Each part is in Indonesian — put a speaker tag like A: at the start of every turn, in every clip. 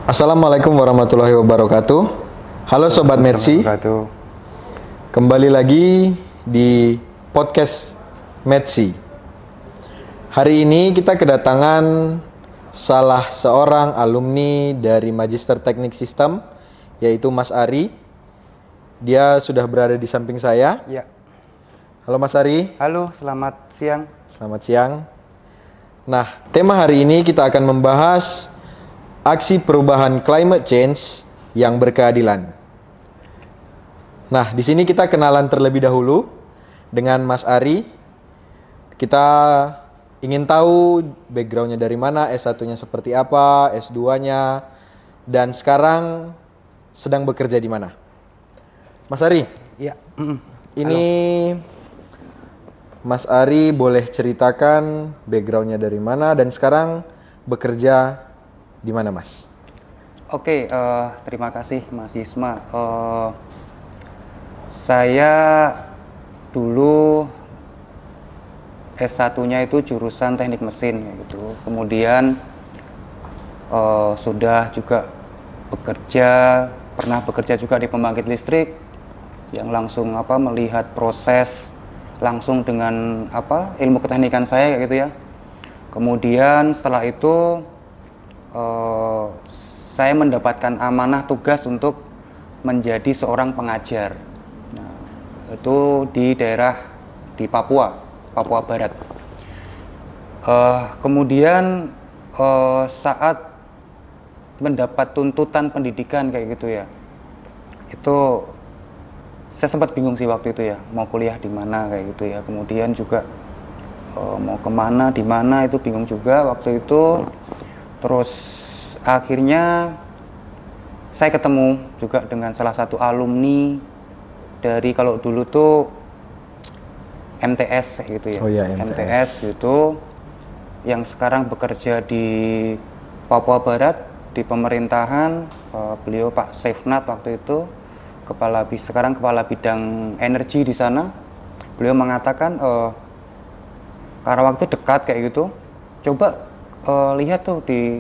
A: Assalamualaikum warahmatullahi wabarakatuh. Halo Sobat Metsi, kembali lagi di podcast Metsi. Hari ini kita kedatangan salah seorang alumni dari Magister Teknik Sistem, yaitu Mas Ari. Dia sudah berada di samping saya.
B: Ya.
A: Halo Mas Ari.
B: Halo, selamat siang.
A: Selamat siang. Nah, tema hari ini kita akan membahas aksi perubahan climate change yang berkeadilan. Nah, di sini kita kenalan terlebih dahulu dengan Mas Ari. Kita ingin tahu backgroundnya dari mana, S1-nya seperti apa, S2-nya, dan sekarang sedang bekerja di mana. Mas Ari,
B: Ya.
A: ini Mas Ari boleh ceritakan backgroundnya dari mana dan sekarang bekerja di mana, Mas?
B: Oke, terima kasih Mas Isma. Saya dulu S1-nya itu jurusan teknik mesin gitu. Kemudian sudah juga pernah bekerja juga di pembangkit listrik yang langsung melihat proses langsung dengan ilmu keteknikan saya gitu ya. Kemudian setelah itu saya mendapatkan amanah tugas untuk menjadi seorang pengajar. Nah, itu di Papua Barat. Kemudian saat mendapat tuntutan pendidikan kayak gitu ya, itu saya sempat bingung sih waktu itu ya, mau kuliah di mana kayak gitu ya. Kemudian juga mau kemana, di mana itu bingung juga waktu itu. Terus akhirnya saya ketemu juga dengan salah satu alumni dari kalau dulu tuh MTS gitu ya.
A: Oh ya,
B: MTS gitu, yang sekarang bekerja di Papua Barat di pemerintahan. Beliau Pak Sefnat waktu itu sekarang kepala bidang energi di sana. Beliau mengatakan karena waktu dekat kayak gitu, coba lihat tuh di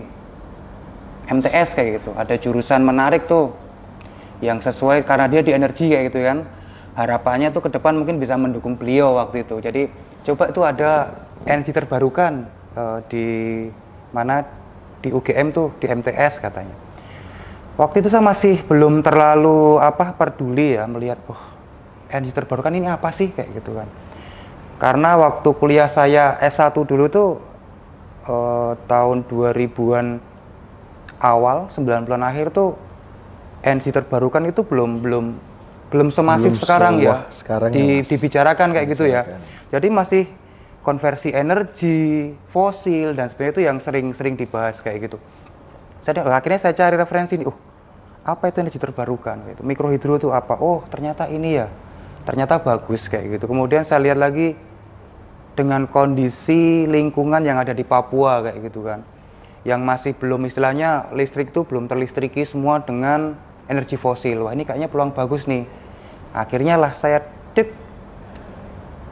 B: MTS kayak gitu, ada jurusan menarik tuh yang sesuai karena dia di energi kayak gitu kan. Harapannya tuh ke depan mungkin bisa mendukung beliau waktu itu. Jadi coba tuh ada energi terbarukan di mana, di UGM tuh, di MTS katanya. Waktu itu saya masih belum terlalu peduli ya melihat energi terbarukan ini apa sih kayak gitu kan. Karena waktu kuliah saya S1 dulu tuh tahun 2000-an awal, 90-an akhir tuh energi terbarukan itu belum semasif sekarang ya. Dibicarakan kayak gitu ya. Jadi masih konversi energi fosil dan sebagainya itu yang sering dibahas kayak gitu. Akhirnya saya cari referensi nih, apa itu energi terbarukan gitu. Mikrohidro itu apa? Oh, ternyata ini ya. Ternyata bagus kayak gitu. Kemudian saya lihat lagi dengan kondisi lingkungan yang ada di Papua kayak gitu kan, yang masih belum istilahnya listrik itu belum terlistriki semua dengan energi fosil. Wah, ini kayaknya peluang bagus nih. Akhirnya lah saya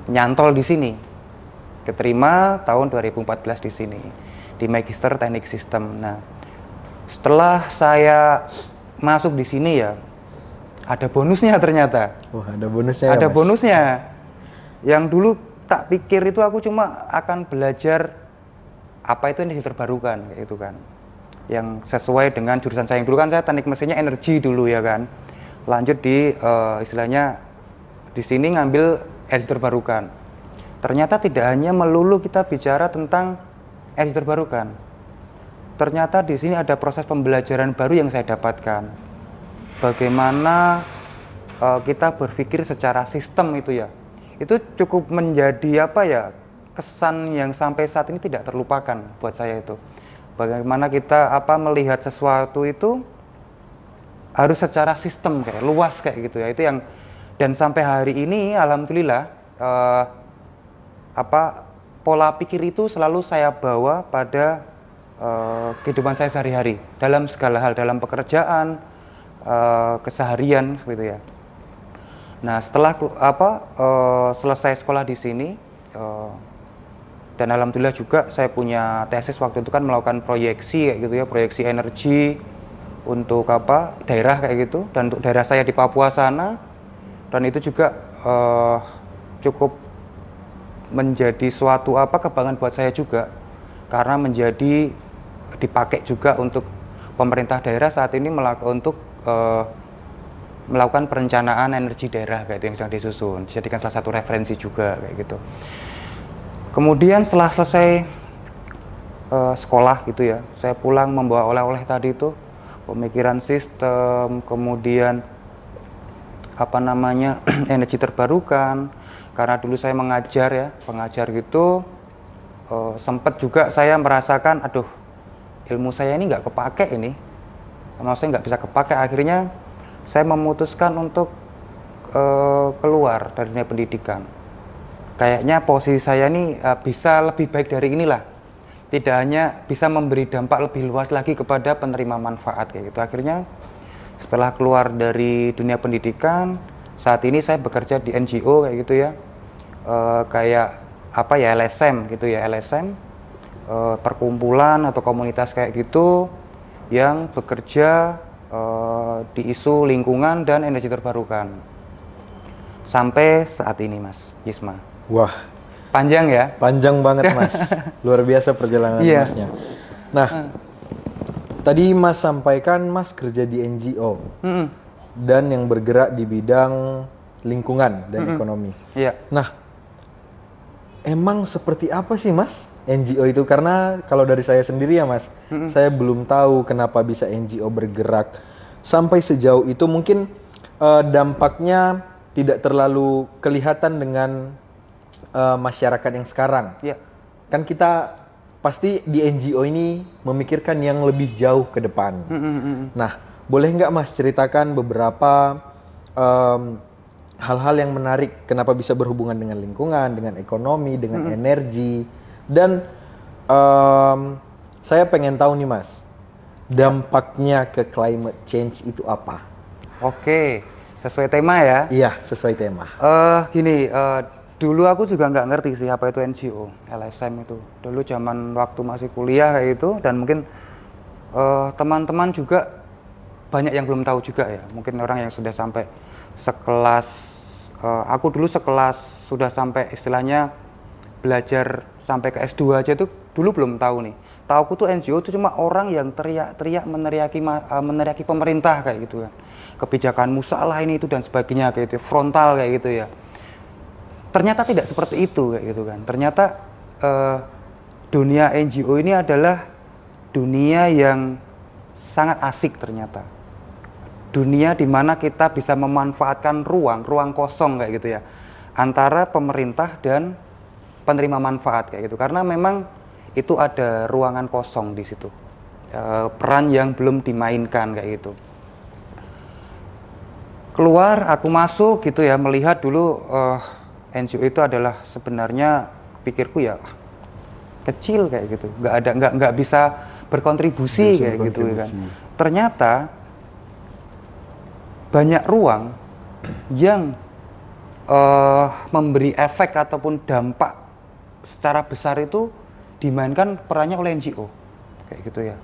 B: nyantol di sini, keterima tahun 2014 di sini di Magister Teknik Sistem. Nah, setelah saya masuk di sini ya, ada bonusnya ternyata.
A: Wah, ada bonusnya.
B: Ada
A: ya, Mas?
B: bonusnya. Yang dulu tak pikir itu aku cuma akan belajar apa itu energi terbarukan kayak gitu kan, yang sesuai dengan jurusan saya yang dulu kan, saya teknik mesinnya energi dulu ya kan. Lanjut di istilahnya di sini ngambil energi terbarukan. Ternyata tidak hanya melulu kita bicara tentang energi terbarukan. Ternyata di sini ada proses pembelajaran baru yang saya dapatkan. Bagaimana kita berpikir secara sistem itu ya. Itu cukup menjadi kesan yang sampai saat ini tidak terlupakan buat saya itu. Bagaimana kita melihat sesuatu itu harus secara sistem kayak luas kayak gitu ya. Itu yang, dan sampai hari ini alhamdulillah pola pikir itu selalu saya bawa pada kehidupan saya sehari-hari dalam segala hal, dalam pekerjaan, keseharian seperti ya. Nah, setelah selesai sekolah di sini, dan alhamdulillah juga saya punya tesis waktu itu kan melakukan proyeksi kayak gitu ya, proyeksi energi untuk apa daerah kayak gitu, dan untuk daerah saya di Papua sana, dan itu juga cukup menjadi suatu apa kebanggaan buat saya juga, karena menjadi dipakai juga untuk pemerintah daerah saat ini untuk melakukan perencanaan energi daerah kayak itu yang sedang disusun, dijadikan salah satu referensi juga kayak gitu. Kemudian setelah selesai sekolah gitu ya, saya pulang membawa oleh-oleh tadi itu, pemikiran sistem, kemudian apa namanya energi terbarukan. Karena dulu saya mengajar ya, pengajar gitu, sempat juga saya merasakan, aduh ilmu saya ini nggak kepake ini, maksudnya nggak bisa kepake. Akhirnya saya memutuskan untuk keluar dari dunia pendidikan. Kayaknya posisi saya ini bisa lebih baik dari inilah, tidak hanya bisa memberi dampak lebih luas lagi kepada penerima manfaat kayak gitu. Akhirnya setelah keluar dari dunia pendidikan, saat ini saya bekerja di NGO kayak gitu ya, kayak apa ya, LSM gitu ya, LSM, perkumpulan atau komunitas kayak gitu yang bekerja di isu lingkungan dan energi terbarukan sampai saat ini, Mas Yisma.
A: Wah,
B: panjang ya?
A: Panjang banget, Mas. Luar biasa perjalanan Masnya. Nah, tadi Mas sampaikan Mas kerja di NGO dan yang bergerak di bidang lingkungan dan ekonomi. Nah, emang seperti apa sih Mas NGO itu? Karena kalau dari saya sendiri ya Mas, saya belum tahu kenapa bisa NGO bergerak sampai sejauh itu. Mungkin dampaknya tidak terlalu kelihatan dengan masyarakat yang sekarang. Kan kita pasti di NGO ini memikirkan yang lebih jauh ke depan. Nah, boleh nggak Mas ceritakan beberapa hal-hal yang menarik kenapa bisa berhubungan dengan lingkungan, dengan ekonomi, dengan energi, dan saya pengen tahu nih Mas, dampaknya ke climate change itu apa?
B: Oke, sesuai tema ya?
A: Iya, sesuai tema.
B: Gini, dulu aku juga nggak ngerti sih apa itu NGO, LSM itu. Dulu zaman waktu masih kuliah kayak gitu, dan mungkin teman-teman juga banyak yang belum tahu juga ya. Mungkin orang yang sudah sampai sekelas, aku dulu sekelas sudah sampai istilahnya belajar sampai ke S2 aja itu dulu belum tahu nih. Tauku tuh NGO itu cuma orang yang teriak-teriak meneriaki pemerintah kayak gitu kan. Kebijakanmu salah ini itu dan sebagainya kayak gitu, frontal kayak gitu ya. Ternyata tidak seperti itu kayak gitu kan. Ternyata dunia NGO ini adalah dunia yang sangat asik ternyata. Dunia di mana kita bisa memanfaatkan ruang kosong kayak gitu ya, antara pemerintah dan penerima manfaat kayak gitu. Karena memang itu ada ruangan kosong di situ, peran yang belum dimainkan kayak gitu. Keluar, aku masuk gitu ya, melihat dulu NGO itu adalah sebenarnya pikirku ya kecil kayak gitu, nggak bisa berkontribusi kayak gitu kan. Ternyata banyak ruang yang memberi efek ataupun dampak secara besar itu dimainkan perannya oleh NGO kayak gitu ya.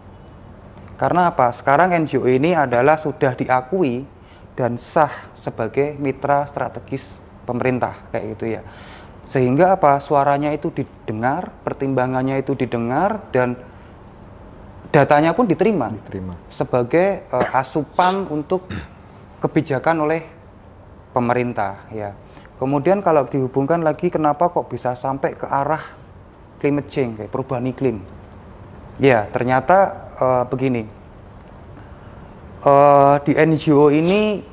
B: Karena apa? Sekarang NGO ini adalah sudah diakui dan sah sebagai mitra strategis pemerintah kayak gitu ya. Sehingga apa? Suaranya itu didengar, pertimbangannya itu didengar, dan datanya pun diterima sebagai asupan untuk kebijakan oleh pemerintah ya. Kemudian kalau dihubungkan lagi, kenapa kok bisa sampai ke arah climate change, kayak perubahan iklim? Ya, ternyata begini. Di NGO ini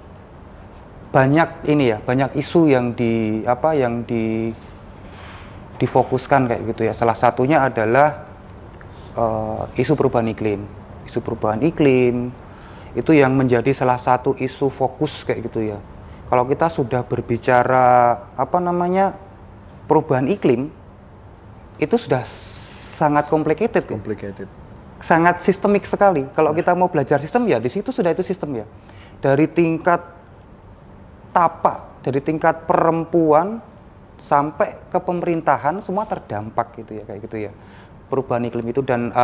B: banyak isu yang difokuskan kayak gitu ya. Salah satunya adalah isu perubahan iklim. Isu perubahan iklim itu yang menjadi salah satu isu fokus kayak gitu ya. Kalau kita sudah berbicara perubahan iklim, itu sudah sangat complicated. Sangat sistemik sekali. Kalau kita mau belajar sistem ya di situ sudah itu sistem ya. Dari tingkat tapak, dari tingkat perempuan sampai ke pemerintahan semua terdampak gitu ya, kayak gitu ya. Perubahan iklim itu, dan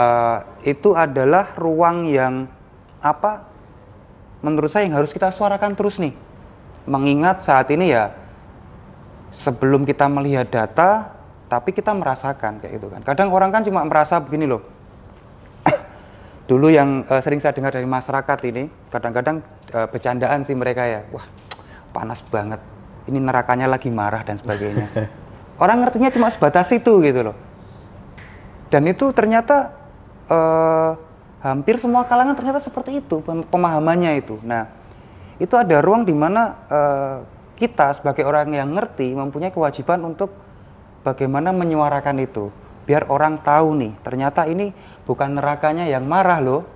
B: itu adalah ruang yang menurut saya yang harus kita suarakan terus nih. Mengingat saat ini ya, sebelum kita melihat data, tapi kita merasakan kayak gitu kan. Kadang orang kan cuma merasa begini loh. Dulu yang sering saya dengar dari masyarakat ini, kadang-kadang bercandaan sih mereka ya, wah panas banget, ini nerakanya lagi marah dan sebagainya. Orang ngertinya cuma sebatas itu gitu loh. Dan itu ternyata hampir semua kalangan ternyata seperti itu pemahamannya itu. Nah, itu ada ruang di mana kita sebagai orang yang ngerti mempunyai kewajiban untuk bagaimana menyuarakan itu. Biar orang tahu nih, ternyata ini bukan nerakanya yang marah loh.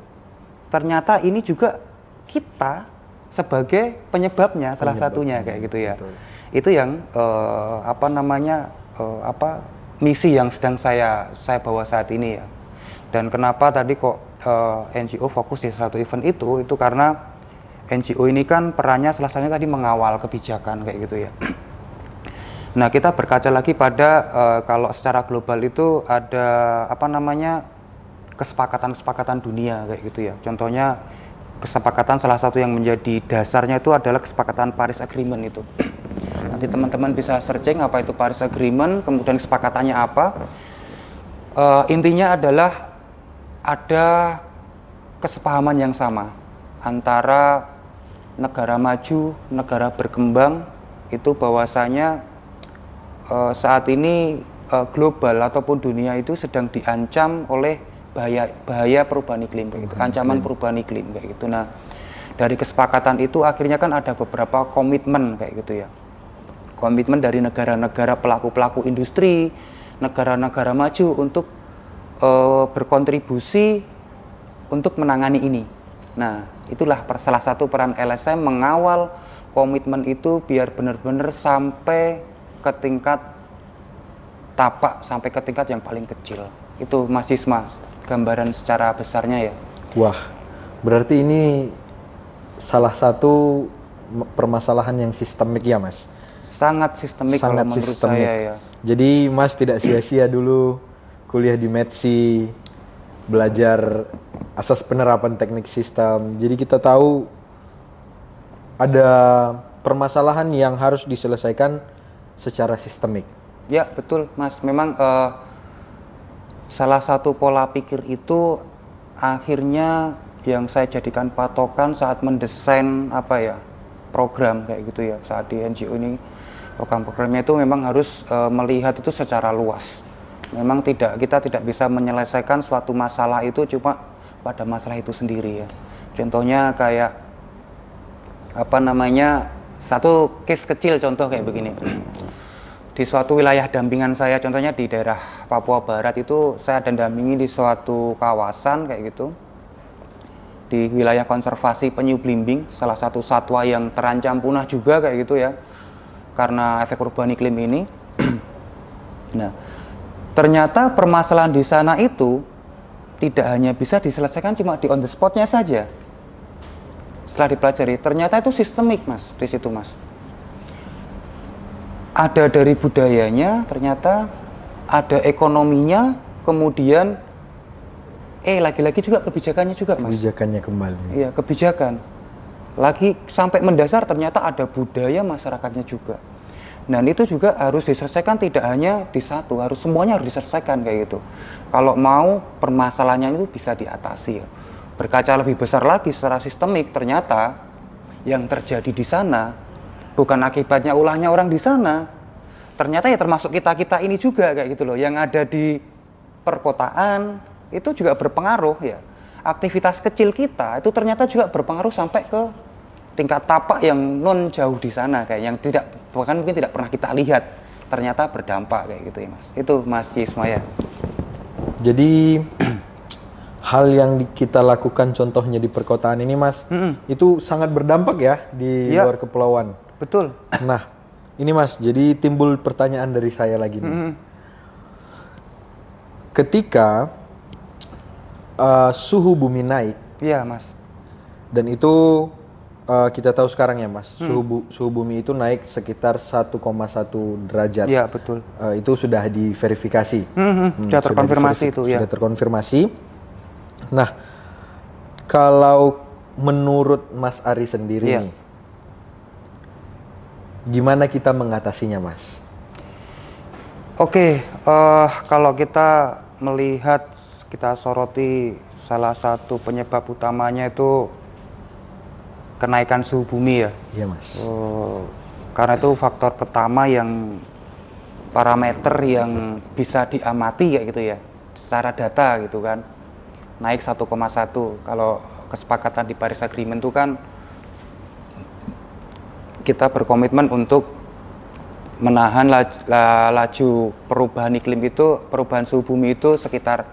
B: Ternyata ini juga kita sebagai penyebabnya, salah satunya kayak gitu ya. Betul. Itu yang misi yang sedang saya bawa saat ini ya. Dan kenapa tadi kok NGO fokus di satu event itu karena NGO ini kan perannya salah satunya tadi mengawal kebijakan kayak gitu ya. Nah, kita berkaca lagi pada kalau secara global itu ada kesepakatan-kesepakatan dunia kayak gitu ya. Contohnya kesepakatan salah satu yang menjadi dasarnya itu adalah kesepakatan Paris Agreement itu. Nanti teman-teman bisa searching apa itu Paris Agreement, kemudian kesepakatannya apa. Intinya adalah ada kesepahaman yang sama antara negara maju, negara berkembang itu bahwasanya saat ini global ataupun dunia itu sedang diancam oleh bahaya perubahan iklim kayak gitu, ancaman perubahan iklim kayak gitu. Nah, dari kesepakatan itu akhirnya kan ada beberapa komitmen kayak gitu ya. Komitmen dari negara-negara pelaku-pelaku industri, negara-negara maju untuk berkontribusi untuk menangani ini. Nah, itulah salah satu peran LSM mengawal komitmen itu biar benar-benar sampai ke tingkat tapak, sampai ke tingkat yang paling kecil. Itu Mas Isma, gambaran secara besarnya ya.
A: Wah, berarti ini salah satu permasalahan yang sistemik ya Mas?
B: Sangat sistemik kalau menurut saya ya.
A: Jadi Mas tidak sia-sia dulu kuliah di METSI, belajar asas penerapan teknik sistem. Jadi kita tahu ada permasalahan yang harus diselesaikan secara sistemik.
B: Ya betul Mas, memang salah satu pola pikir itu akhirnya yang saya jadikan patokan saat mendesain program kayak gitu ya. Saat di NGO ini program-programnya itu memang harus melihat itu secara luas. Memang kita tidak bisa menyelesaikan suatu masalah itu cuma pada masalah itu sendiri ya. Contohnya kayak satu case kecil contoh kayak begini. Di suatu wilayah dampingan saya, contohnya di daerah Papua Barat itu saya dampingi di suatu kawasan kayak gitu. Di wilayah konservasi penyu belimbing, salah satu satwa yang terancam punah juga kayak gitu ya. Karena efek perubahan iklim ini. Nah, ternyata permasalahan di sana itu tidak hanya bisa diselesaikan cuma di on the spot-nya saja. Setelah dipelajari, ternyata itu sistemik Mas, di situ Mas. Ada dari budayanya, ternyata ada ekonominya, kemudian lagi-lagi juga kebijakannya juga Mas.
A: Kebijakannya kembali.
B: Iya, kebijakan. Lagi sampai mendasar ternyata ada budaya masyarakatnya juga. Dan itu juga harus diselesaikan tidak hanya di satu, semuanya harus diselesaikan kayak gitu. Kalau mau permasalahannya itu bisa diatasi ya. Berkaca lebih besar lagi secara sistemik, ternyata yang terjadi di sana bukan akibatnya ulahnya orang di sana. Ternyata ya termasuk kita-kita ini juga kayak gitu loh. Yang ada di perkotaan itu juga berpengaruh ya. Aktivitas kecil kita itu ternyata juga berpengaruh sampai ke tingkat tapak yang non jauh di sana kayak yang bahkan mungkin tidak pernah kita lihat. Ternyata berdampak kayak gitu ya Mas. Itu Mas Yisma ya.
A: Jadi hal yang kita lakukan contohnya di perkotaan ini Mas, itu sangat berdampak ya di luar kepulauan.
B: Betul.
A: Nah, ini Mas, jadi timbul pertanyaan dari saya lagi nih. Ketika suhu bumi naik,
B: iya Mas.
A: Dan itu kita tahu sekarang ya Mas, suhu bumi itu naik sekitar 1,1 derajat.
B: Iya betul.
A: Itu sudah diverifikasi.
B: Sudah terkonfirmasi itu ya.
A: Sudah terkonfirmasi. Nah, kalau menurut Mas Ari sendiri
B: Iya.
A: nih, gimana kita mengatasinya, Mas?
B: Oke, kalau kita melihat, kita soroti salah satu penyebab utamanya itu kenaikan suhu bumi ya.
A: Iya, Mas.
B: Karena itu faktor pertama yang parameter yang bisa diamati kayak gitu ya, secara data gitu kan. Naik 1,1. Kalau kesepakatan di Paris Agreement itu kan kita berkomitmen untuk menahan laju perubahan iklim itu, perubahan suhu bumi itu sekitar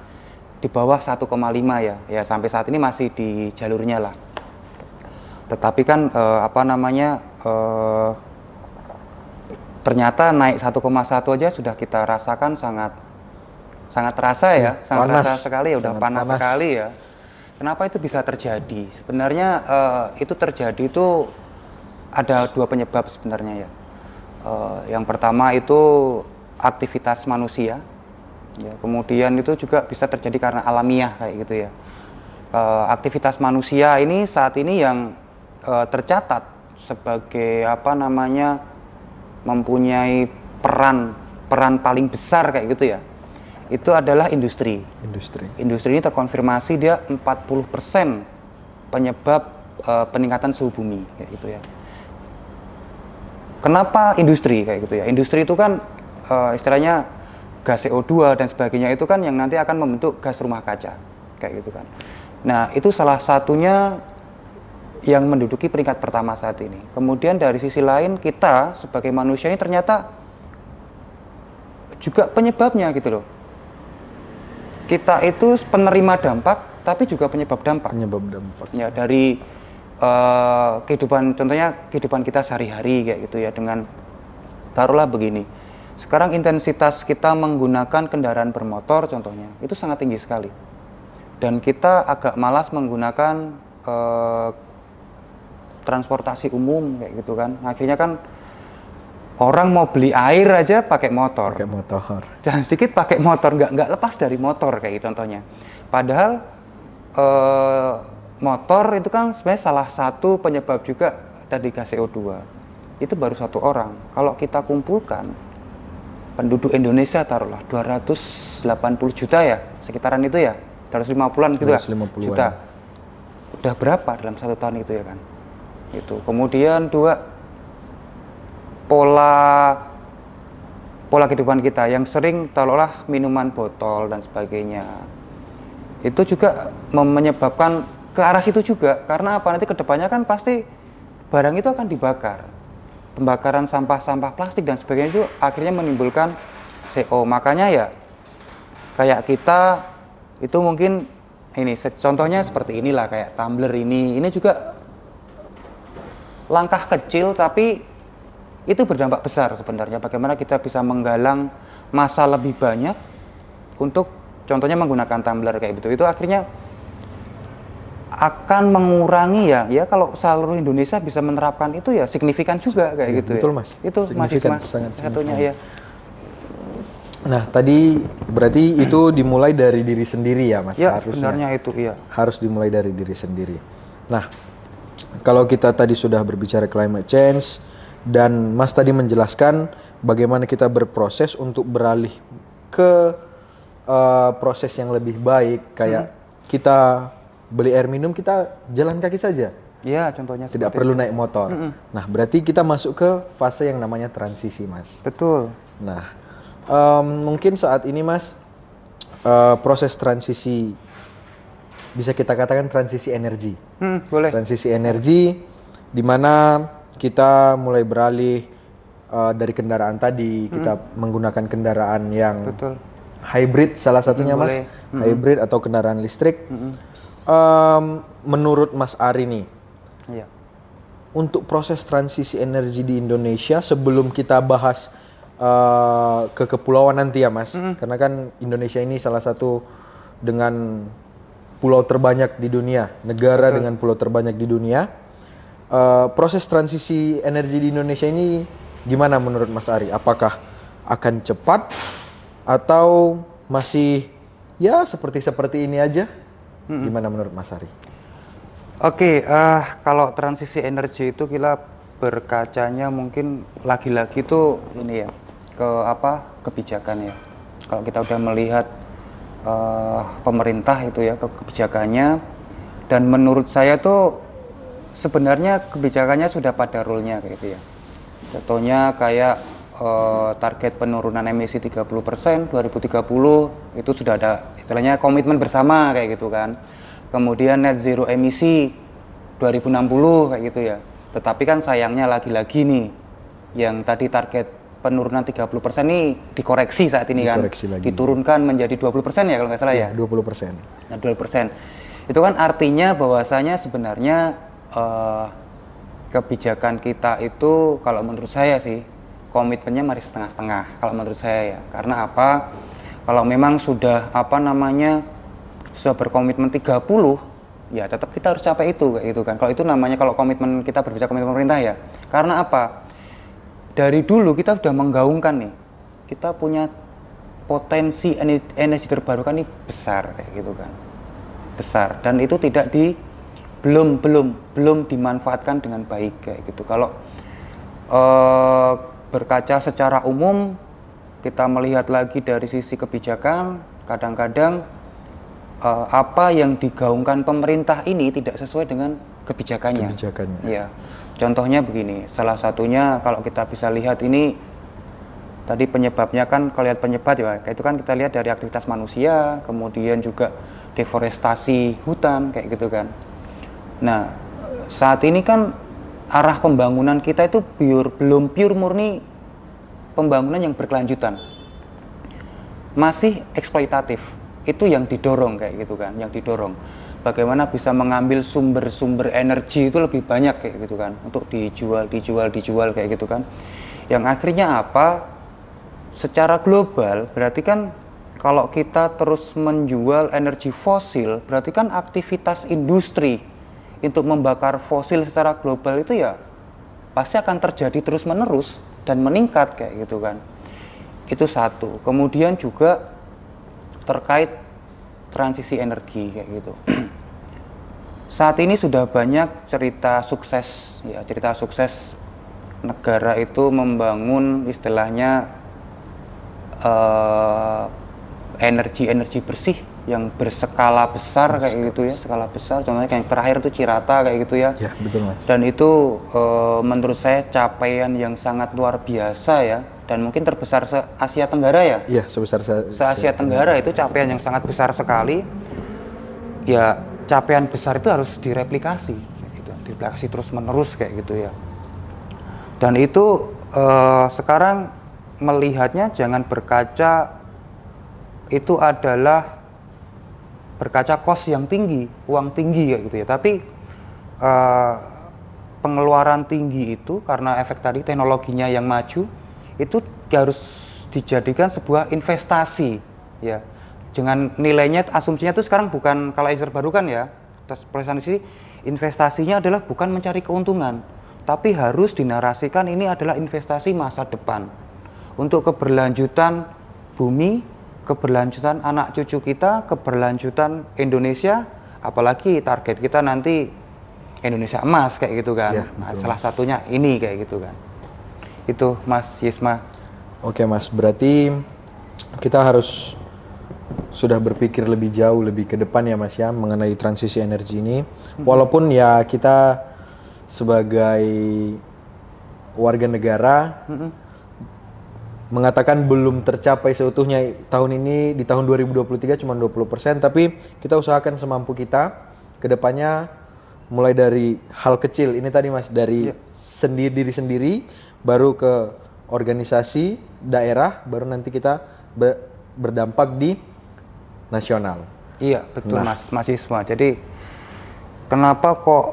B: di bawah 1,5 ya. Ya sampai saat ini masih di jalurnya lah. Tetapi kan ternyata naik 1,1 aja sudah kita rasakan sangat terasa ya, sangat
A: panas.
B: terasa sekali ya, udah panas sekali ya. Kenapa itu bisa terjadi? Sebenarnya itu terjadi itu ada dua penyebab sebenarnya ya. Yang pertama itu aktivitas manusia, ya, kemudian itu juga bisa terjadi karena alamiah kayak gitu ya. Aktivitas manusia ini saat ini yang tercatat sebagai mempunyai peran paling besar kayak gitu ya, itu adalah industri. Industri ini terkonfirmasi dia 40% penyebab peningkatan suhu bumi kayak gitu ya. Kenapa industri kayak gitu ya? Industri itu kan istilahnya gas CO2 dan sebagainya itu kan yang nanti akan membentuk gas rumah kaca kayak gitu kan. Nah, itu salah satunya yang menduduki peringkat pertama saat ini. Kemudian dari sisi lain kita sebagai manusia ini ternyata juga penyebabnya gitu loh. Kita itu penerima dampak tapi juga penyebab dampak. Ya, dari contohnya kehidupan kita sehari-hari kayak gitu ya, dengan taruhlah begini. Sekarang intensitas kita menggunakan kendaraan bermotor contohnya itu sangat tinggi sekali. Dan kita agak malas menggunakan transportasi umum kayak gitu kan. Akhirnya kan orang mau beli air aja pakai motor. Jangan sedikit pakai motor, nggak lepas dari motor kayak gitu contohnya. Padahal motor itu kan sebenarnya salah satu penyebab juga tadi gas CO2. Itu baru satu orang. Kalau kita kumpulkan penduduk Indonesia taruhlah 280 juta ya, sekitaran itu ya, 250-an gitu lah juta. Udah berapa dalam satu tahun itu ya kan? Itu. Kemudian dua, pola kehidupan kita yang sering taruhlah minuman botol dan sebagainya. Itu juga menyebabkan ke arah situ juga, karena apa, nanti kedepannya kan pasti barang itu akan dibakar. Pembakaran sampah-sampah plastik dan sebagainya itu akhirnya menimbulkan CO. Makanya ya kayak kita itu mungkin ini contohnya seperti inilah, kayak tumbler ini juga langkah kecil tapi itu berdampak besar sebenarnya. Bagaimana kita bisa menggalang massa lebih banyak untuk contohnya menggunakan tumbler kayak gitu, itu akhirnya akan mengurangi ya kalau seluruh Indonesia bisa menerapkan itu ya signifikan juga kayak gitu
A: betul,
B: ya.
A: Mas.
B: Itu masih
A: sangat
B: satunya ya.
A: Nah, tadi berarti itu dimulai dari diri sendiri ya, Mas?
B: Ya,
A: harusnya.
B: sebenarnya itu iya.
A: Harus dimulai dari diri sendiri. Nah, kalau kita tadi sudah berbicara climate change dan Mas tadi menjelaskan bagaimana kita berproses untuk beralih ke proses yang lebih baik, kayak kita beli air minum kita jalan kaki saja.
B: Iya, contohnya
A: tidak perlu naik motor. Nah, berarti kita masuk ke fase yang namanya transisi, Mas.
B: Betul.
A: Nah, mungkin saat ini, Mas, proses transisi bisa kita katakan transisi energi.
B: Boleh.
A: Transisi energi di mana kita mulai beralih dari kendaraan tadi, kita menggunakan kendaraan yang hybrid salah satunya, Mas. Hybrid atau kendaraan listrik. Menurut Mas Ari nih, untuk proses transisi energi di Indonesia, sebelum kita bahas ke kepulauan nanti ya, Mas, karena kan Indonesia ini salah satu dengan pulau terbanyak di dunia, negara dengan pulau terbanyak di dunia. Proses transisi energi di Indonesia ini gimana menurut Mas Ari? Apakah akan cepat atau masih ya seperti ini aja? Gimana menurut Mas Ari?
B: Oke, kalau transisi energi itu kita berkacanya mungkin lagi-lagi tuh ini ya, ke apa, kebijakan ya. Kalau kita udah melihat pemerintah itu ya, kebijakannya, dan menurut saya tuh sebenarnya kebijakannya sudah pada rule-nya kayak gitu ya. Contohnya kayak target penurunan emisi 30% 2030 itu sudah ada istilahnya komitmen bersama kayak gitu kan. Kemudian net zero emisi 2060 kayak gitu ya. Tetapi kan sayangnya lagi-lagi nih yang tadi target penurunan 30% nih dikoreksi saat ini kan.
A: Dikoreksi lagi.
B: Diturunkan menjadi 20% ya kalau nggak salah ya.
A: 20%.
B: Nah, 20%. Itu kan artinya bahwasanya sebenarnya kebijakan kita itu kalau menurut saya sih komitmennya masih setengah-setengah kalau menurut saya ya. Karena apa? Kalau memang sudah sudah berkomitmen 30, ya tetap kita harus capai itu kayak gitu kan. Kalau itu namanya kalau komitmen kita berbicara komitmen pemerintah ya. Karena apa? Dari dulu kita sudah menggaungkan nih. Kita punya potensi energi terbarukan ini besar kayak gitu kan. Besar dan itu belum dimanfaatkan dengan baik kayak gitu. Kalau berkaca secara umum kita melihat lagi dari sisi kebijakan, kadang-kadang apa yang digaungkan pemerintah ini tidak sesuai dengan kebijakannya. Ya. Contohnya begini, salah satunya kalau kita bisa lihat ini tadi penyebabnya kan kalau lihat penyebab ya, itu kan kita lihat dari aktivitas manusia, kemudian juga deforestasi hutan kayak gitu kan. Nah, saat ini kan arah pembangunan kita itu belum pure murni pembangunan yang berkelanjutan. Masih eksploitatif. Itu yang didorong kayak gitu kan, yang didorong. Bagaimana bisa mengambil sumber-sumber energi itu lebih banyak kayak gitu kan, untuk dijual kayak gitu kan. Yang akhirnya apa? Secara global berarti kan kalau kita terus menjual energi fosil, berarti kan aktivitas industri untuk membakar fosil secara global itu ya pasti akan terjadi terus-menerus dan meningkat kayak gitu kan. Itu satu. Kemudian juga terkait transisi energi kayak gitu. Saat ini sudah banyak cerita sukses negara itu membangun istilahnya energi bersih yang berskala besar kayak gitu ya, skala besar. Contohnya yang terakhir itu Cirata kayak gitu ya.
A: Ya, betul Mas.
B: Dan itu menurut saya capaian yang sangat luar biasa ya, dan mungkin terbesar se Asia Tenggara ya.
A: Iya, sebesar se
B: Asia Tenggara itu capaian yang sangat besar sekali. Ya, capaian besar itu harus direplikasi gitu. Direplikasi terus-menerus kayak gitu ya. Dan itu sekarang melihatnya jangan berkaca itu adalah berkaca cost yang tinggi, uang tinggi kayak gitu ya. Tapi pengeluaran tinggi itu karena efek tadi teknologinya yang maju itu harus dijadikan sebuah investasi ya. Dengan nilainya asumsinya itu sekarang bukan kalau energi terbarukan ya. Perusahaan sini investasinya adalah bukan mencari keuntungan, tapi harus dinarasikan ini adalah investasi masa depan untuk keberlanjutan bumi, keberlanjutan anak cucu kita, keberlanjutan Indonesia, apalagi target kita nanti Indonesia emas kayak gitu kan.
A: Ya,
B: Nah,
A: betul,
B: salah
A: Mas.
B: satunya ini kayak gitu kan. Itu Mas Yisma.
A: Oke Mas, berarti kita harus sudah berpikir lebih jauh, lebih ke depan ya Mas ya, mengenai transisi energi ini. Walaupun ya kita sebagai warga negara mengatakan belum tercapai seutuhnya tahun ini, di tahun 2023 cuma 20%, tapi kita usahakan semampu kita ke depannya, mulai dari hal kecil ini tadi Mas, dari diri sendiri, baru ke organisasi daerah, baru nanti kita berdampak di nasional.
B: Iya, betul Mas Isma. Jadi kenapa kok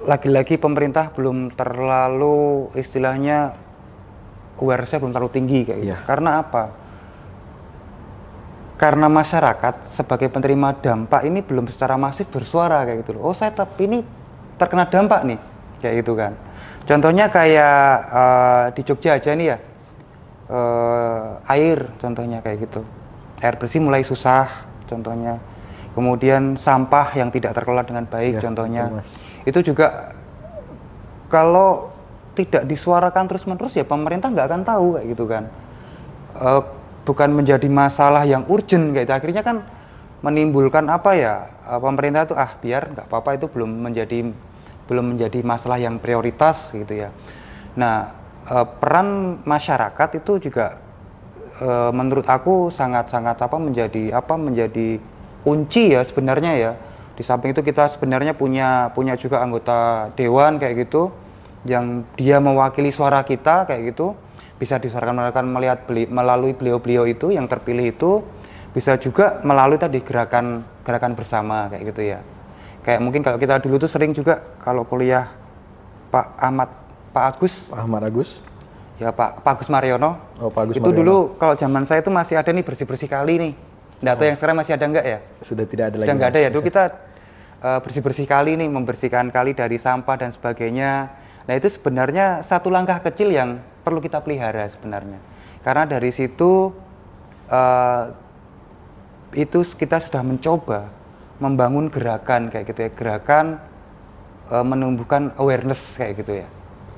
B: lagi-lagi pemerintah belum terlalu istilahnya awareness-nya belum terlalu tinggi kayak gitu. Karena apa? Karena masyarakat sebagai penerima dampak ini belum secara masif bersuara kayak gitu loh. Oh, saya ini terkena dampak nih kayak gitu kan. Contohnya kayak di Jogja aja nih ya. Air contohnya kayak gitu. Air bersih mulai susah contohnya. Kemudian sampah yang tidak terkelola dengan baik,
A: Ya,
B: contohnya.
A: betul, Mas.
B: Itu juga kalau tidak disuarakan terus-menerus ya pemerintah nggak akan tahu kayak gitu kan. Bukan menjadi masalah yang urgent kayak itu. Akhirnya kan menimbulkan apa ya, pemerintah itu biar nggak apa-apa, itu belum menjadi masalah yang prioritas gitu ya. Nah, peran masyarakat itu juga menurut aku sangat-sangat menjadi kunci ya sebenarnya ya. Di samping itu kita sebenarnya punya juga anggota dewan kayak gitu yang dia mewakili suara kita kayak gitu, bisa disuarakan melalui beliau-beliau itu yang terpilih itu, bisa juga melalui tadi gerakan bersama kayak gitu ya. Kayak mungkin kalau kita dulu tuh sering juga kalau kuliah Pak
A: Ahmad Agus.
B: Ya Pak Agus Mariono.
A: Oh, Pak Agus
B: itu
A: Mariono.
B: dulu kalau zaman saya itu masih ada nih bersih-bersih kali nih. Nggak tahu yang sekarang masih ada nggak ya?
A: Sudah tidak ada lagi.
B: Sudah nggak
A: Mas.
B: ada ya. Dulu kita bersih-bersih kali nih, membersihkan kali dari sampah dan sebagainya. Nah itu sebenarnya satu langkah kecil yang perlu kita pelihara sebenarnya. Karena dari situ itu kita sudah mencoba membangun gerakan kayak gitu ya. Gerakan menumbuhkan awareness kayak gitu ya.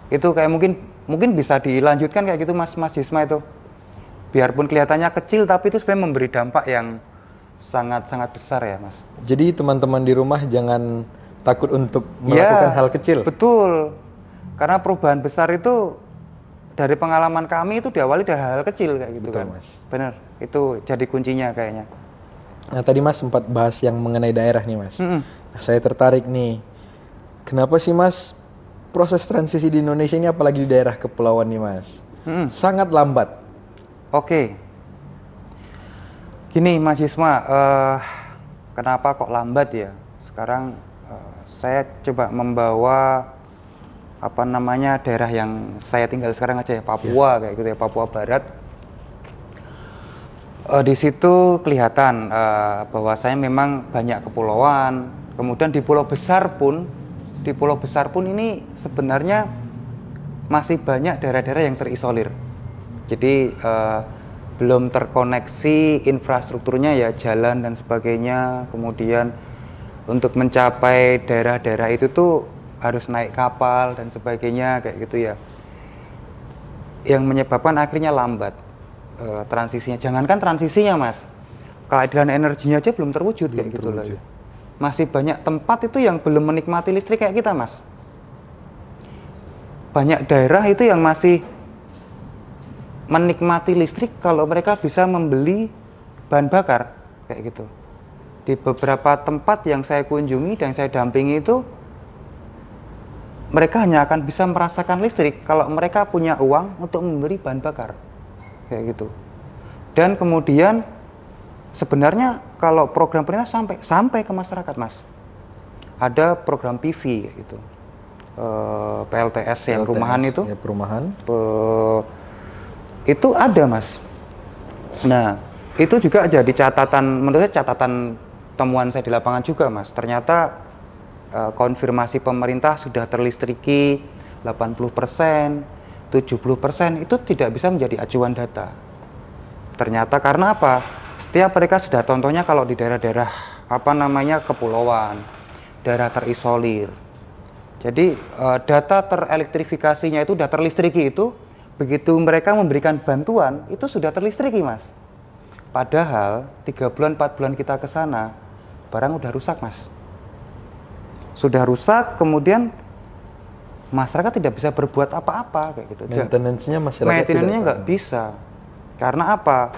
B: Itu kayak mungkin bisa dilanjutkan kayak gitu Mas Yisma itu. Biarpun kelihatannya kecil tapi itu sebenarnya memberi dampak yang sangat-sangat besar ya Mas.
A: Jadi teman-teman di rumah jangan takut untuk melakukan hal kecil.
B: Betul. Karena perubahan besar itu dari pengalaman kami itu diawali dari hal kecil kayak gitu.
A: Betul,
B: kan.
A: Mas.
B: Bener. Itu jadi kuncinya kayaknya.
A: Nah tadi Mas sempat bahas yang mengenai daerah nih Mas. Nah, saya tertarik nih. Kenapa sih Mas proses transisi di Indonesia ini apalagi di daerah kepulauan nih Mas? Sangat lambat.
B: Oke. Gini Mas Yisma, kenapa kok lambat ya? Sekarang saya coba membawa daerah yang saya tinggal sekarang aja ya, Papua kayak gitu ya, Papua Barat. Di situ kelihatan bahwa saya memang banyak kepulauan. Kemudian di pulau besar pun ini sebenarnya masih banyak daerah-daerah yang terisolir. Jadi belum terkoneksi infrastrukturnya ya, jalan dan sebagainya. Kemudian untuk mencapai daerah-daerah itu tuh harus naik kapal dan sebagainya kayak gitu ya. Yang menyebabkan akhirnya lambat transisinya. Jangankan transisinya Mas, keadilan energinya aja belum terwujud kayak gitu loh. Masih banyak tempat itu yang belum menikmati listrik kayak kita Mas. Banyak daerah itu yang masih menikmati listrik kalau mereka bisa membeli bahan bakar kayak gitu. Di beberapa tempat yang saya kunjungi dan saya dampingi itu, mereka hanya akan bisa merasakan listrik kalau mereka punya uang untuk membeli bahan bakar kayak gitu. Dan kemudian sebenarnya kalau program pemerintah sampai ke masyarakat Mas, ada program PV kayak gitu, PLTS yang rumahan itu
A: ya, perumahan
B: itu ada Mas. Nah itu juga jadi catatan, menurut saya catatan temuan saya di lapangan juga Mas. Ternyata konfirmasi pemerintah sudah terlistriki 80%, 70% itu tidak bisa menjadi acuan data. Ternyata karena apa? Setiap mereka sudah contohnya kalau di daerah-daerah kepulauan, daerah terisolir. Jadi data terelektrifikasinya itu sudah terlistriki itu, begitu mereka memberikan bantuan itu sudah terlistriki Mas. Padahal 3 bulan 4 bulan kita ke sana, barang udah rusak Mas. Sudah rusak, kemudian masyarakat tidak bisa berbuat apa-apa kayak gitu.
A: Maintenance-nya masyarakat
B: Maintenance-nya nggak bisa. Karena apa?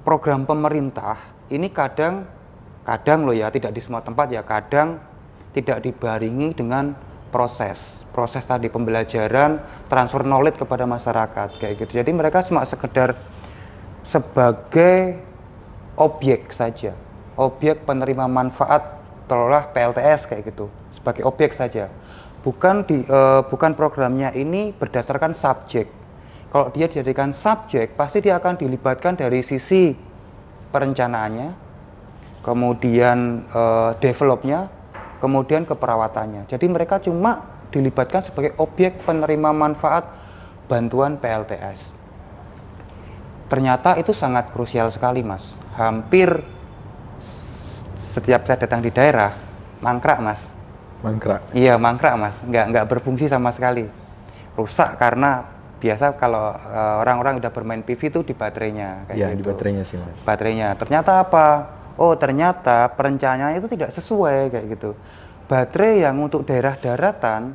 B: Program pemerintah ini kadang loh ya, tidak di semua tempat ya, kadang tidak dibarengi dengan proses tadi pembelajaran, transfer knowledge kepada masyarakat kayak gitu. Jadi mereka cuma sekedar sebagai objek saja, objek penerima manfaat terolah PLTS kayak gitu, sebagai objek saja. Bukan programnya ini berdasarkan subjek. Kalau dia dijadikan subjek, pasti dia akan dilibatkan dari sisi perencanaannya, kemudian developnya, kemudian keperawatannya. Jadi mereka cuma dilibatkan sebagai objek penerima manfaat bantuan PLTS. Ternyata itu sangat krusial sekali Mas. Hampir setiap saya datang di daerah mangkrak mas.
A: Mangkrak.
B: Iya mangkrak mas, nggak berfungsi sama sekali, rusak karena biasa kalau orang-orang udah bermain PV itu di baterainya kayak
A: Iya,
B: gitu.
A: di baterainya sih mas.
B: Baterainya ternyata apa? Oh ternyata perencanaannya itu tidak sesuai kayak gitu. Baterai yang untuk daerah daratan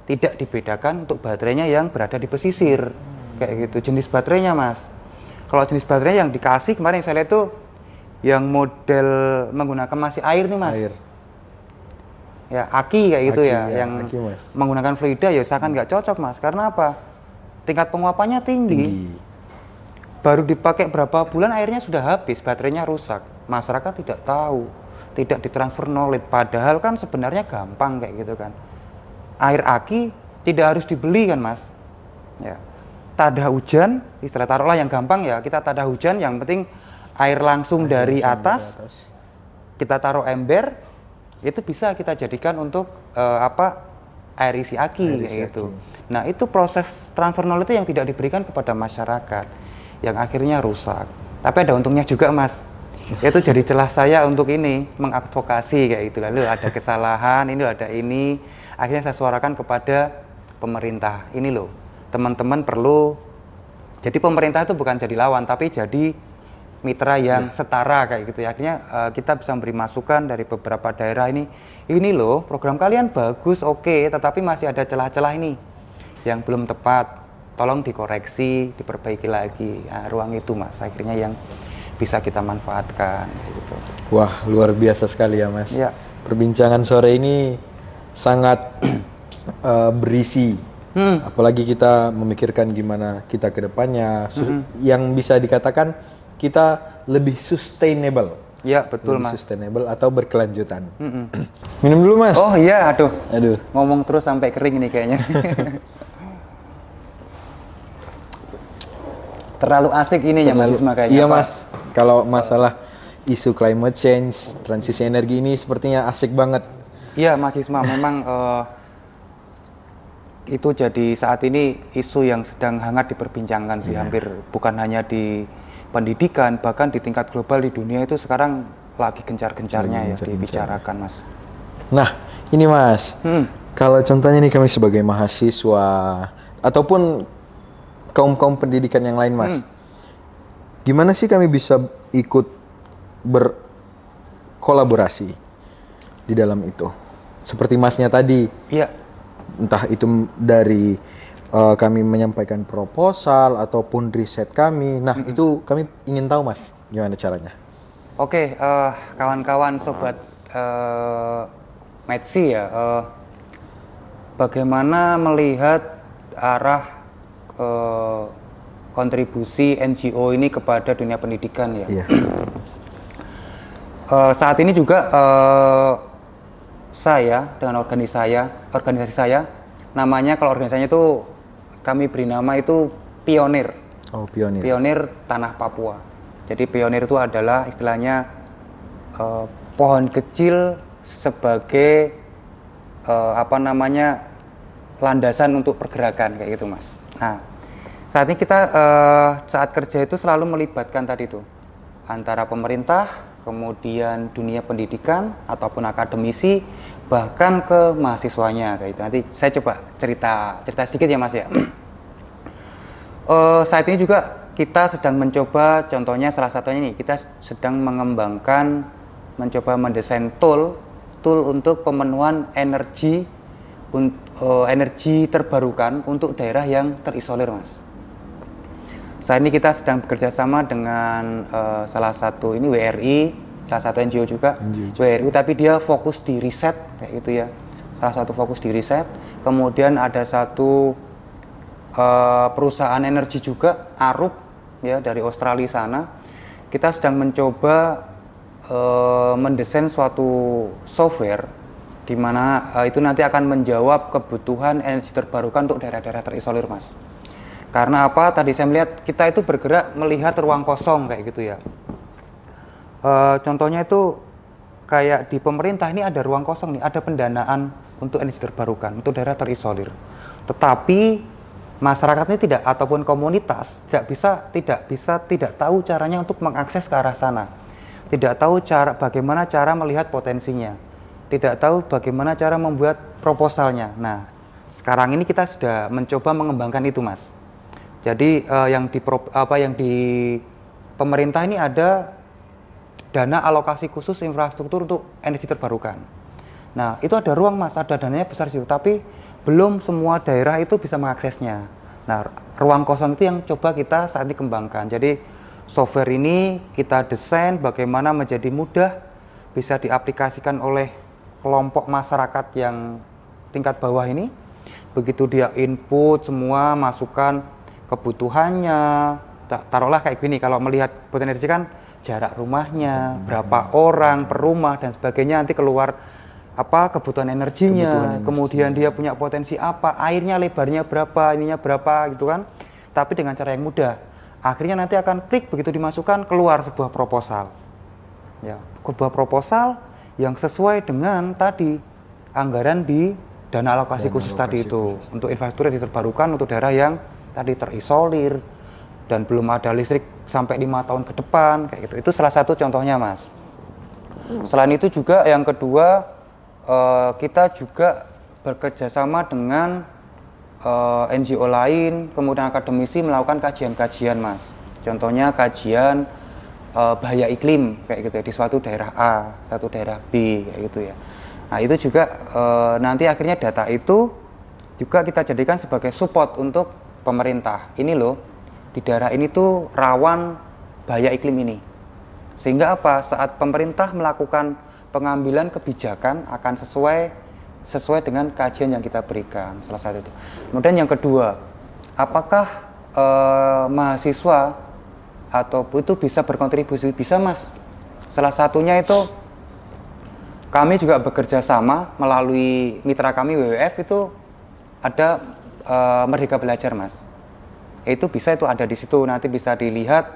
B: tidak dibedakan untuk baterainya yang berada di pesisir kayak gitu jenis baterainya mas. Kalau jenis baterai yang dikasih kemarin saya lihat tuh yang model menggunakan masih air nih mas.
A: Air.
B: Ya aki kayak gitu
A: Aki,
B: ya,
A: ya,
B: yang
A: aki, Mas.
B: menggunakan fluida ya seakan nggak cocok mas. Karena apa? Tingkat penguapannya tinggi. Baru dipakai berapa bulan airnya sudah habis, baterainya rusak. Masyarakat tidak tahu, tidak ditransfer knowledge. Padahal kan sebenarnya gampang kayak gitu kan. Air aki tidak harus dibeli kan mas. Ya. Tada hujan, istilah taruhlah yang gampang ya. Kita tada hujan, yang penting air langsung dari atas. Kita taruh ember, itu bisa kita jadikan untuk air isi aki kayak gitu. Nah itu proses transfer knowledge itu yang tidak diberikan kepada masyarakat, yang akhirnya rusak. Tapi ada untungnya juga mas, itu jadi celah saya untuk ini mengadvokasi kayak gitu. Lalu ada kesalahan, ini ada ini, akhirnya saya suarakan kepada pemerintah. Ini loh teman-teman perlu, jadi pemerintah itu bukan jadi lawan tapi jadi mitra yang setara kayak gitu ya. Akhirnya kita bisa memberi masukan dari beberapa daerah ini loh program kalian bagus, oke, tetapi masih ada celah-celah ini yang belum tepat, tolong dikoreksi, diperbaiki lagi. Nah, ruang itu mas akhirnya yang bisa kita manfaatkan gitu.
A: Wah luar biasa sekali ya mas.
B: Ya.
A: Perbincangan sore ini sangat berisi. Apalagi kita memikirkan gimana kita ke depannya, yang bisa dikatakan kita lebih sustainable.
B: Ya betul
A: lebih
B: mas.
A: Sustainable atau berkelanjutan. Minum dulu mas.
B: Oh iya, aduh.
A: Ngomong
B: terus sampai kering nih kayaknya. Terlalu asik ini ya Mas Isma kayaknya.
A: Iya mas, kalau masalah isu climate change, transisi energi ini sepertinya asik banget.
B: Iya Mas Isma, memang itu jadi saat ini isu yang sedang hangat diperbincangkan sih, hampir bukan hanya di pendidikan, bahkan di tingkat global di dunia itu sekarang lagi gencar-gencarnya ya dibicarakan mas.
A: Nah ini mas, kalau contohnya nih kami sebagai mahasiswa ataupun kaum pendidikan yang lain mas, gimana sih kami bisa ikut berkolaborasi di dalam itu? Seperti masnya tadi, entah itu dari kami menyampaikan proposal ataupun riset kami. Nah, itu kami ingin tahu mas, gimana caranya?
B: Oke, kawan-kawan sobat Metsi ya, bagaimana melihat arah kontribusi NGO ini kepada dunia pendidikan ya? Iya. Saat ini juga saya dengan organisasi saya, namanya kalau organisasinya itu kami beri nama itu Pionir.
A: Oh, Pionir.
B: Pionir Tanah Papua. Jadi Pionir itu adalah istilahnya pohon kecil sebagai landasan untuk pergerakan kayak gitu mas. Nah saat ini kita saat kerja itu selalu melibatkan tadi itu antara pemerintah, kemudian dunia pendidikan ataupun akademisi, bahkan ke mahasiswanya kayak itu. Nanti saya coba cerita sedikit ya mas ya. Saat ini juga kita sedang mencoba, contohnya salah satunya ini, kita sedang mengembangkan, mencoba mendesain tool untuk pemenuhan energi terbarukan untuk daerah yang terisolir mas. Saat ini kita sedang bekerja sama dengan salah satu ini WRI, salah satu NGO juga, WRI, tapi dia fokus di riset kayak gitu ya. Salah satu fokus di riset, kemudian ada satu perusahaan energi juga, Arup ya dari Australia sana. Kita sedang mencoba mendesain suatu software di mana itu nanti akan menjawab kebutuhan energi terbarukan untuk daerah-daerah terisolir mas. Karena apa? Tadi saya melihat kita itu bergerak melihat ruang kosong kayak gitu ya. Contohnya itu kayak di pemerintah ini ada ruang kosong nih, ada pendanaan untuk energi terbarukan untuk daerah terisolir. Tetapi masyarakat ini tidak tahu caranya untuk mengakses ke arah sana. tidak tahu bagaimana cara melihat potensinya, tidak tahu bagaimana cara membuat proposalnya. Nah, sekarang ini kita sudah mencoba mengembangkan itu, Mas. Jadi yang di pemerintah ini ada dana alokasi khusus infrastruktur untuk energi terbarukan. Nah, itu ada ruang, Mas, ada dananya besar sih, tapi belum semua daerah itu bisa mengaksesnya. Nah, ruang kosong itu yang coba kita saat ini kembangkan. Jadi software ini kita desain bagaimana menjadi mudah bisa diaplikasikan oleh kelompok masyarakat yang tingkat bawah ini. Begitu dia input semua masukan kebutuhannya, taruhlah kayak gini, kalau melihat kebutuhan energi kan jarak rumahnya, berapa orang per rumah dan sebagainya, nanti keluar kebutuhan energinya, kemudian dia punya potensi apa, airnya lebarnya berapa, ininya berapa gitu kan. Tapi dengan cara yang mudah. Akhirnya nanti akan klik, begitu dimasukkan keluar sebuah proposal. Ya, sebuah proposal yang sesuai dengan tadi anggaran di dana alokasi khusus tadi itu untuk infrastruktur yang terbarukan untuk daerah yang tadi terisolir dan belum ada listrik sampai 5 tahun ke depan kayak gitu. Itu salah satu contohnya, Mas. Selain itu juga yang kedua, kita juga bekerjasama dengan NGO lain, kemudian akademisi melakukan kajian-kajian, Mas. Contohnya kajian bahaya iklim kayak gitu ya, di suatu daerah A, satu daerah B kayak gitu ya. Nah, itu juga nanti akhirnya data itu juga kita jadikan sebagai support untuk pemerintah. Ini loh, di daerah ini tuh rawan bahaya iklim ini. Sehingga saat pemerintah melakukan pengambilan kebijakan akan sesuai dengan kajian yang kita berikan, salah satu itu. Kemudian yang kedua, apakah mahasiswa atau itu bisa berkontribusi? Bisa, Mas. Salah satunya itu kami juga bekerja sama melalui mitra kami WWF, itu ada Merdeka Belajar, Mas. Itu bisa, itu ada di situ, nanti bisa dilihat,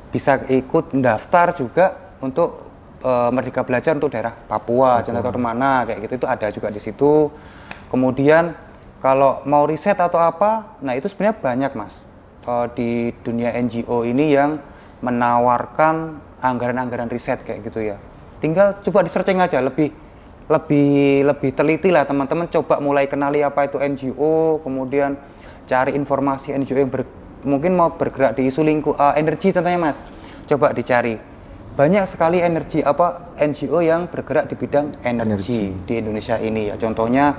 B: bisa ikut mendaftar juga untuk Merdeka Belajar untuk daerah Papua, contoh mana kayak gitu, itu ada juga di situ. Kemudian kalau mau riset atau apa, nah itu sebenarnya banyak, Mas, di dunia NGO ini yang menawarkan anggaran-anggaran riset kayak gitu ya. Tinggal coba di searching aja, lebih teliti lah teman-teman, coba mulai kenali apa itu NGO, kemudian cari informasi NGO yang mungkin mau bergerak di isu energi contohnya, Mas. Coba dicari. Banyak sekali NGO yang bergerak di bidang energi di Indonesia ini ya. Contohnya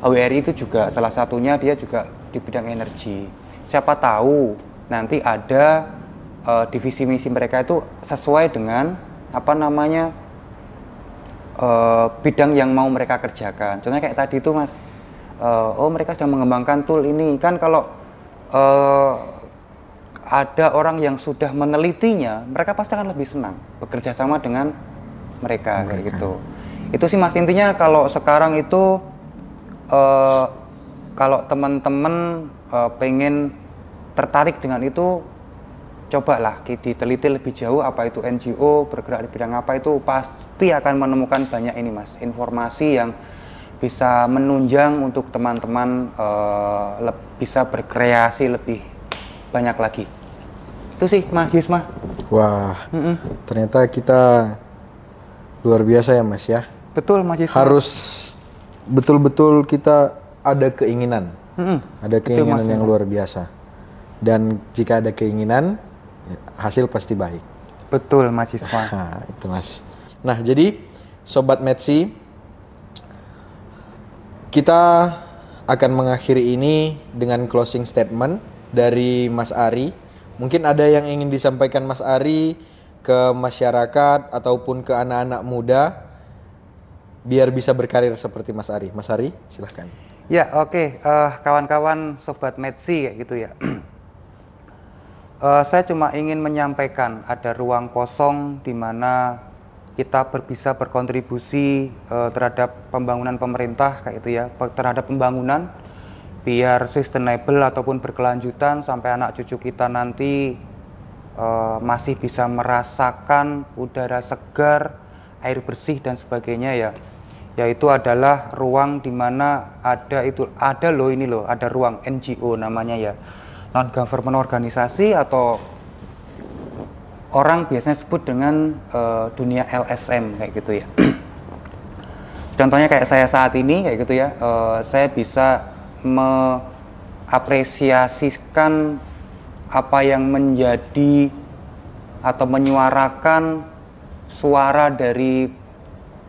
B: WRI itu juga salah satunya, dia juga di bidang energi. Siapa tahu nanti ada divisi misi mereka itu sesuai dengan bidang yang mau mereka kerjakan. Contohnya kayak tadi itu, Mas, mereka sedang mengembangkan tool ini. Kan kalau ada orang yang sudah menelitinya, mereka pasti akan lebih senang bekerja sama dengan mereka kayak gitu. Itu sih, Mas, intinya kalau sekarang itu kalau teman-teman pengen tertarik dengan itu, cobalah diteliti lebih jauh apa itu NGO, bergerak di bidang apa, itu pasti akan menemukan banyak ini, Mas, informasi yang bisa menunjang untuk teman-teman bisa berkreasi lebih banyak lagi. Itu sih, Mas Yusma. Wah,
A: ternyata kita luar biasa ya, Mas ya.
B: Betul, Mas Yusma.
A: Harus betul-betul kita ada keinginan, ada keinginan betul, yang luar biasa. Dan jika ada keinginan, hasil pasti baik.
B: Betul, Mas Yusma.
A: Nah, itu, Mas. Nah, jadi Sobat Metsi, kita akan mengakhiri ini dengan closing statement dari Mas Ari. Mungkin ada yang ingin disampaikan Mas Ari ke masyarakat ataupun ke anak-anak muda biar bisa berkarir seperti Mas Ari. Mas Ari, silahkan.
B: Ya, oke. Kawan-kawan Sobat Metsi kayak gitu ya. Saya cuma ingin menyampaikan ada ruang kosong di mana kita bisa berkontribusi terhadap pembangunan pemerintah kayak gitu ya, terhadap pembangunan biar sustainable ataupun berkelanjutan sampai anak cucu kita nanti masih bisa merasakan udara segar, air bersih dan sebagainya ya. Yaitu adalah ruang di mana ada ruang NGO namanya ya. Non government organisasi atau orang biasanya sebut dengan dunia LSM kayak gitu ya. Contohnya kayak saya saat ini kayak gitu ya, saya bisa mengapresiasikan apa yang menjadi atau menyuarakan suara dari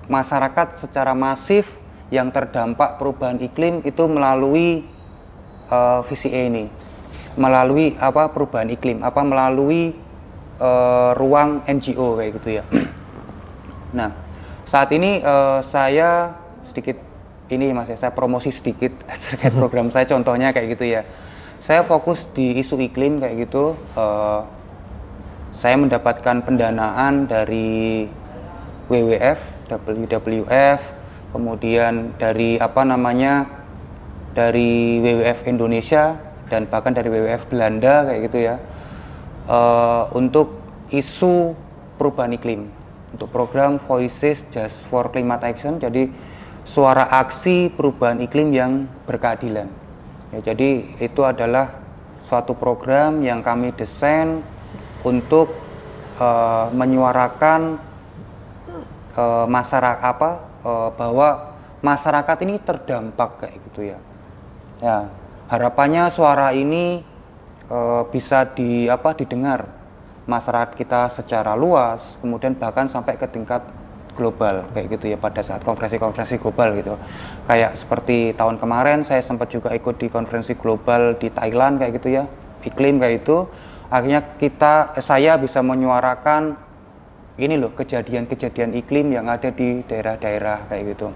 B: masyarakat secara masif yang terdampak perubahan iklim itu melalui VCA ini, melalui apa perubahan iklim, apa melalui ruang NGO kayak gitu ya. Nah, saat ini saya sedikit ini Mas ya, saya promosi sedikit terkait program saya, contohnya kayak gitu ya. Saya fokus di isu iklim kayak gitu. Saya mendapatkan pendanaan dari WWF, kemudian dari dari WWF Indonesia dan bahkan dari WWF Belanda kayak gitu ya, untuk isu perubahan iklim, untuk program Voices Just for Climate Action, jadi suara aksi perubahan iklim yang berkeadilan. Ya, jadi itu adalah suatu program yang kami desain untuk menyuarakan masyarakat bahwa masyarakat ini terdampak kayak gitu ya. Ya, harapannya suara ini bisa didengar masyarakat kita secara luas, kemudian bahkan sampai ke tingkat global kayak gitu ya, pada saat konferensi-konferensi global gitu. Kayak seperti tahun kemarin saya sempat juga ikut di konferensi global di Thailand kayak gitu ya, iklim kayak itu. Akhirnya saya bisa menyuarakan ini loh, kejadian-kejadian iklim yang ada di daerah-daerah kayak gitu.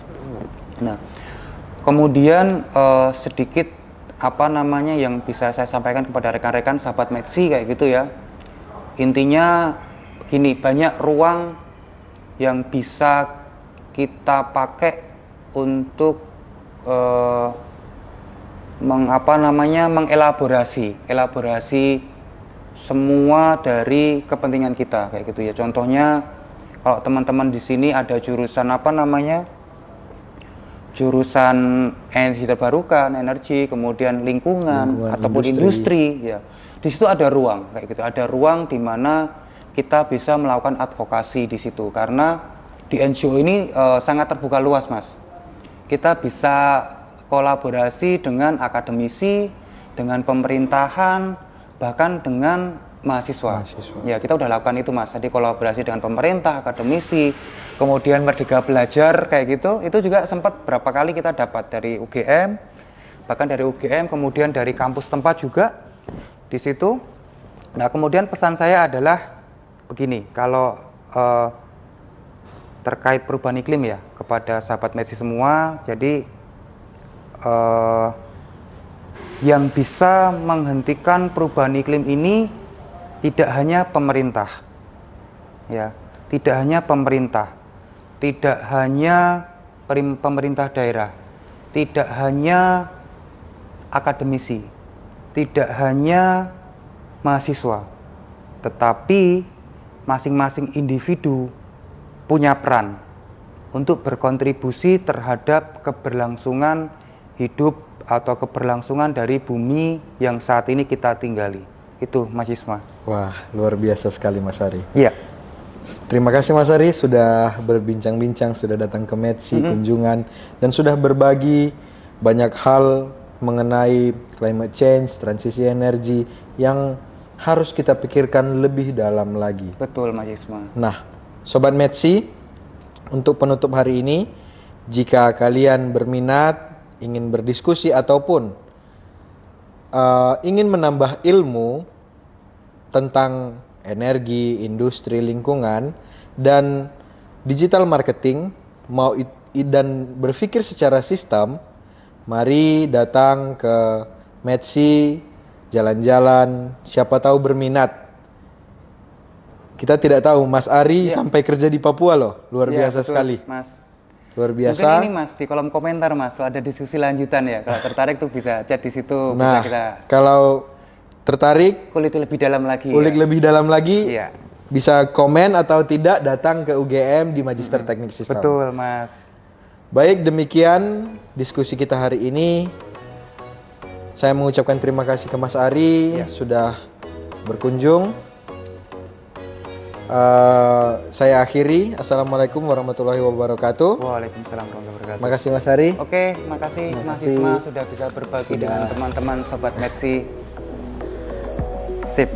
B: Nah, kemudian sedikit yang bisa saya sampaikan kepada rekan-rekan sahabat Medsi kayak gitu ya. Intinya begini, banyak ruang yang bisa kita pakai untuk mengelaborasi semua dari kepentingan kita kayak gitu ya. Contohnya kalau teman-teman di sini ada jurusan jurusan energi terbarukan, kemudian lingkungan ataupun industri ya. Di situ ada ruang kayak gitu. Ada ruang di mana kita bisa melakukan advokasi di situ, karena di NGO ini sangat terbuka luas, Mas. Kita bisa kolaborasi dengan akademisi, dengan pemerintahan, bahkan dengan mahasiswa. Ya, kita udah lakukan itu, Mas. Jadi kolaborasi dengan pemerintah, akademisi, kemudian Merdeka Belajar kayak gitu. Itu juga sempat berapa kali kita dapat dari UGM, bahkan dari UGM, kemudian dari kampus tempat juga di situ. Nah, kemudian pesan saya adalah begini, kalau terkait perubahan iklim ya, kepada sahabat Medsi semua, jadi yang bisa menghentikan perubahan iklim ini tidak hanya pemerintah, ya, tidak hanya pemerintah, tidak hanya pemerintah daerah, tidak hanya akademisi, tidak hanya mahasiswa, tetapi masing-masing individu punya peran untuk berkontribusi terhadap keberlangsungan hidup atau keberlangsungan dari bumi yang saat ini kita tinggali. Itu, Mas Isma.
A: Wah, luar biasa sekali, Mas Ari.
B: Iya.
A: Terima kasih, Mas Ari, sudah berbincang-bincang, sudah datang ke Medsi, kunjungan, dan sudah berbagi banyak hal mengenai climate change, transisi energi yang harus kita pikirkan lebih dalam lagi.
B: Betul, Mas Isma.
A: Nah, Sobat Medsi, untuk penutup hari ini, jika kalian berminat, ingin berdiskusi ataupun ingin menambah ilmu tentang energi, industri, lingkungan, dan digital marketing, dan berpikir secara sistem, mari datang ke Medsi, jalan-jalan, siapa tahu berminat. Kita tidak tahu, Mas Ari sampai kerja di Papua loh, luar biasa betul, sekali.
B: Mas.
A: Luar biasa.
B: Mungkin ini, Mas, di kolom komentar, Mas, ada diskusi lanjutan ya. Kalau tertarik tuh bisa chat di situ.
A: Nah,
B: bisa kita
A: kalau tertarik,
B: kulik lebih dalam lagi.
A: Lebih dalam lagi.
B: Iya.
A: Bisa komen atau tidak datang ke UGM di Magister Teknik Sistem.
B: Betul, Mas.
A: Baik, demikian diskusi kita hari ini. Saya mengucapkan terima kasih ke Mas Ari sudah berkunjung. Saya akhiri. Assalamualaikum warahmatullahi wabarakatuh.
B: Waalaikumsalam warahmatullahi wabarakatuh.
A: Makasih Mas Hari.
B: Oke, makasih Mas
A: Makasih.
B: Isma sudah bisa berbagi dengan teman-teman Sobat Medsi. Sip.